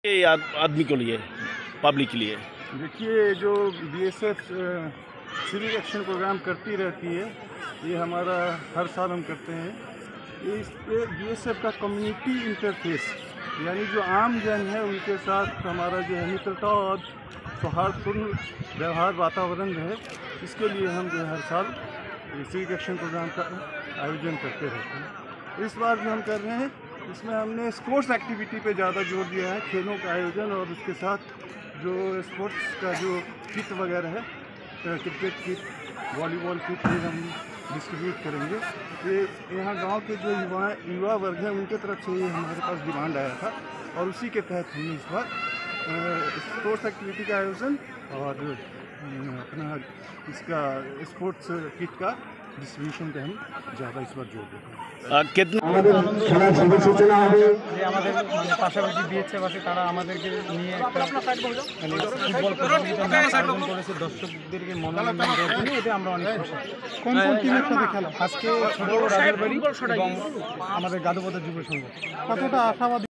ये आदमी के लिए, पब्लिक के लिए। देखिए, जो बीएसएफ सिविक एक्शन प्रोग्राम करती रहती है, ये हमारा हर साल हम करते हैं। ये इस पे बीएसएफ का कम्युनिटी इंटरफेस, यानी जो आम जन है उनके साथ हमारा जो है मित्रता और सौहार्दपूर्ण व्यवहार वातावरण है, इसके लिए हम जो हर साल सिविक एक्शन प्रोग्राम का आयोजन करते रहते हैं। इस बार जो हम कर रहे हैं, इसमें हमने स्पोर्ट्स एक्टिविटी पे ज़्यादा जोर दिया है, खेलों का आयोजन, और उसके साथ जो स्पोर्ट्स का जो किट वगैरह है, क्रिकेट किट, वॉलीबॉल किट, ये हम डिस्ट्रीब्यूट करेंगे। ये यहाँ गांव के जो युवा वर्ग हैं, उनके तरफ से ये हमारे पास डिमांड आया था, और उसी के तहत हमने इस बार स्पोर्ट्स एक्टिविटी का आयोजन और अपना इसका स्पोर्ट्स किट का ডিস্ট্রিবিউশন पे हम ज़्यादा इस बार जोर देते हैं। আমাদের মানে পাশাপাশি বিএসএফ আছে, তারা আমাদেরকে নিয়ে একটা ফুটবল প্রতিযোগিতা আয়োজন করেছে, দর্শকদেরকে মনোরঞ্জন দেওয়ার জন্য। এটা আমরা অনেক খুশি। কোন কোন টিমের সাথে খেলা আজকে? ছোট রাজারবাড়ি এবং আমাদের গাদুপদা যুব সংঘ। কতটা আশাবাদী?